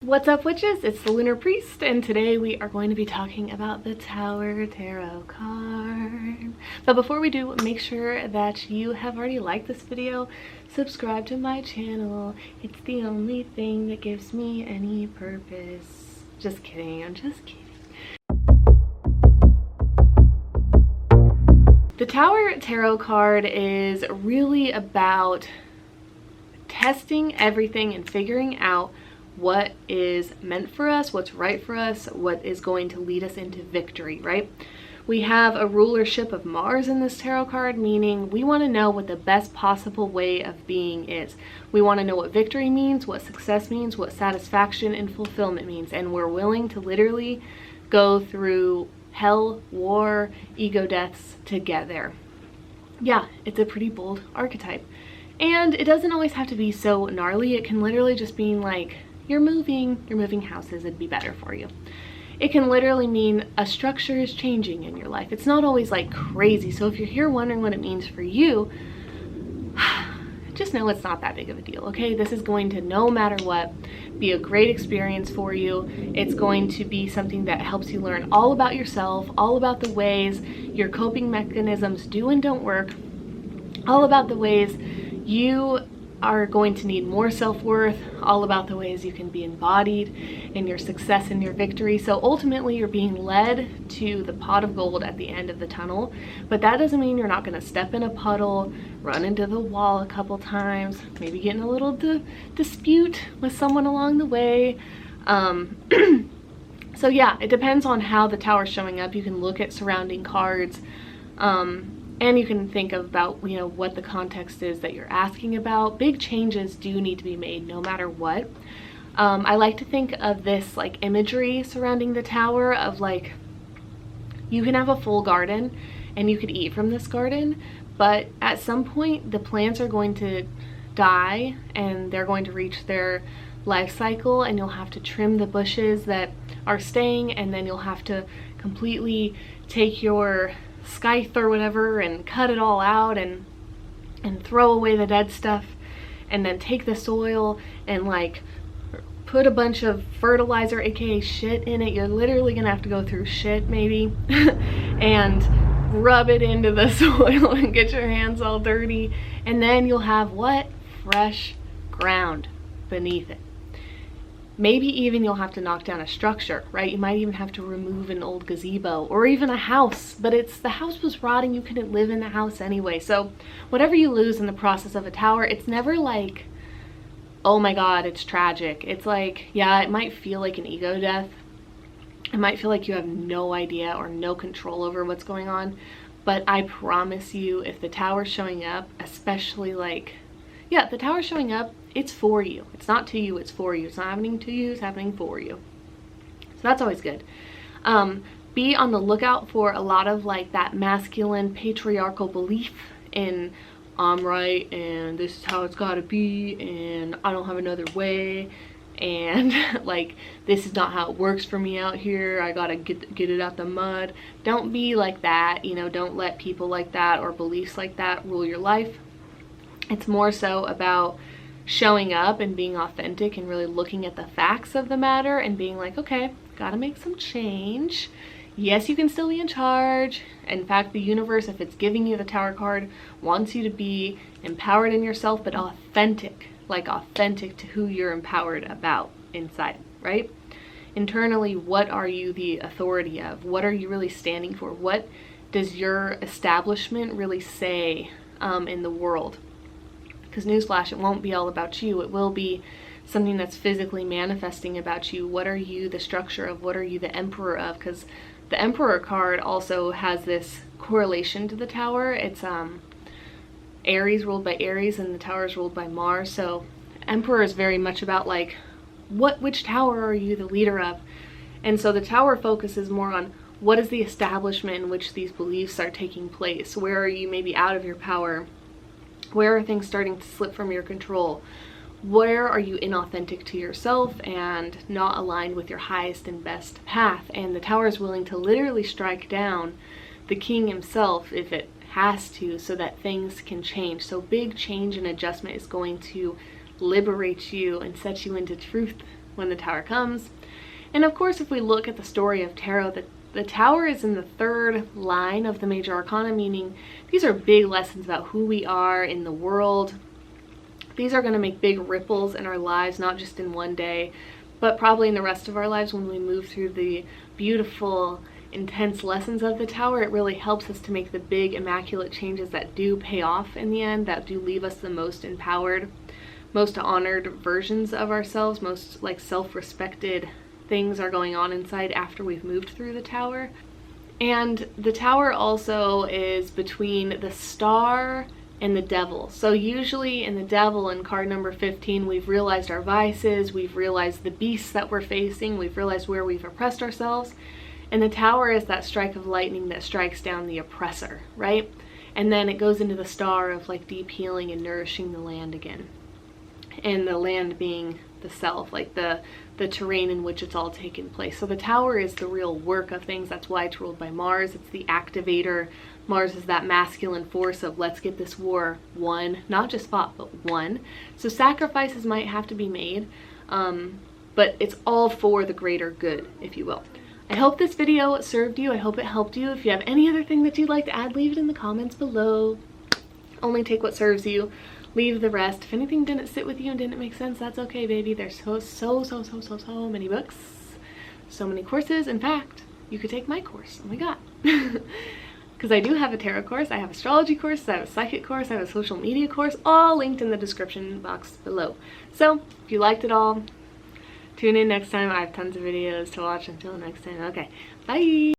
What's up, witches? It's the Lunar Priest, and today we are going to be talking about the Tower Tarot card. But before we do, make sure that you have already liked this video, subscribe to my channel. It's the only thing that gives me any purpose. Just kidding, I'm just kidding. The Tower Tarot card is really about testing everything and figuring out what is meant for us, what's right for us, what is going to lead us into victory, right? We have a rulership of Mars in this tarot card, meaning we want to know what the best possible way of being is. We want to know what victory means, what success means, what satisfaction and fulfillment means, and we're willing to literally go through hell, war, ego deaths together. Yeah, it's a pretty bold archetype. And it doesn't always have to be so gnarly. It can literally just mean like, you're moving houses, it'd be better for you. It can literally mean a structure is changing in your life. It's not always like crazy. So if you're here wondering what it means for you, just know it's not that big of a deal, okay? This is going to, no matter what, be a great experience for you. It's going to be something that helps you learn all about yourself, all about the ways your coping mechanisms do and don't work, all about the ways you are going to need more self-worth, all about the ways you can be embodied in your success and your victory. So ultimately you're being led to the pot of gold at the end of the tunnel, but that doesn't mean you're not going to step in a puddle, run into the wall a couple times, maybe get in a little dispute with someone along the way. So yeah, it depends on how the tower's showing up. You can look at surrounding cards, and you can think about, you know, what the context is that you're asking about. Big changes do need to be made no matter what. I like to think of this like imagery surrounding the tower of like, you can have a full garden and you could eat from this garden, but at some point the plants are going to die and they're going to reach their life cycle, and you'll have to trim the bushes that are staying, and then you'll have to completely take your scythe or whatever and cut it all out and throw away the dead stuff, and then take the soil and like put a bunch of fertilizer, aka shit, in it. You're literally gonna have to go through shit maybe and rub it into the soil and get your hands all dirty, and then you'll have what? Fresh ground beneath it. Maybe even you'll have to knock down a structure, right? You might even have to remove an old gazebo or even a house, but the house was rotting, you couldn't live in the house anyway. So whatever you lose in the process of a tower, it's never like, oh my God, it's tragic. It's like, yeah, it might feel like an ego death. It might feel like you have no idea or no control over what's going on. But I promise you, if the tower's showing up, especially like, yeah, the tower's showing up, it's for you. It's not to you, it's for you. It's not happening to you, it's happening for you. So that's always good. Be on the lookout for a lot of like that masculine patriarchal belief in I'm right and this is how it's gotta be and I don't have another way, and like this is not how it works for me out here, I gotta get it out the mud. Don't be like that, you know. Don't let people like that or beliefs like that rule your life. It's more so about showing up and being authentic and really looking at the facts of the matter and being like, okay, gotta make some change. Yes, you can still be in charge. In fact, the universe, if it's giving you the tower card, wants you to be empowered in yourself, but authentic, like authentic to who you're empowered about inside, right? Internally, what are you the authority of? What are you really standing for? What does your establishment really say in the world? Because newsflash, it won't be all about you. It will be something that's physically manifesting about you. What are you the structure of? What are you the emperor of? Because the emperor card also has this correlation to the tower. It's Aries ruled by Aries and the tower is ruled by Mars. So emperor is very much about like, which tower are you the leader of? And so the tower focuses more on what is the establishment in which these beliefs are taking place? Where are you maybe out of your power? Where are things starting to slip from your control? Where are you inauthentic to yourself and not aligned with your highest and best path? And the tower is willing to literally strike down the king himself if it has to, so that things can change. So big change and adjustment is going to liberate you and set you into truth when the Tower comes. And of course, if we look at the story of tarot, the Tower is in the third line of the major arcana, meaning these are big lessons about who we are in the world. These are going to make big ripples in our lives, not just in one day, but probably in the rest of our lives when we move through the beautiful, intense lessons of the Tower. It really helps us to make the big, immaculate changes that do pay off in the end, that do leave us the most empowered, most honored versions of ourselves, most like self-respected things are going on inside after we've moved through the Tower. And the Tower also is between the Star and the Devil. So usually in the Devil, in card number 15, we've realized our vices, we've realized the beasts that we're facing, we've realized where we've oppressed ourselves. And the Tower is that strike of lightning that strikes down the oppressor, right? And then it goes into the Star of like deep healing and nourishing the land again. And the land being the self, like the terrain in which it's all taken place. So the Tower is the real work of things. That's why it's ruled by Mars. It's the activator. Mars is that masculine force of let's get this war won, not just fought, but won. So sacrifices might have to be made, but it's all for the greater good, if you will. I hope this video served you. I hope it helped you. If you have any other thing that you'd like to add, leave it in the comments below. Only take what serves you. Leave the rest. If anything didn't sit with you and didn't make sense, that's okay, baby. There's so many books, so many courses. In fact, you could take my course. Oh my god. Because I do have a tarot course, I have astrology course, I have a psychic course, I have a social media course, all linked in the description box below. So if you liked it all, tune in next time. I have tons of videos to watch. Until next time. Okay, bye.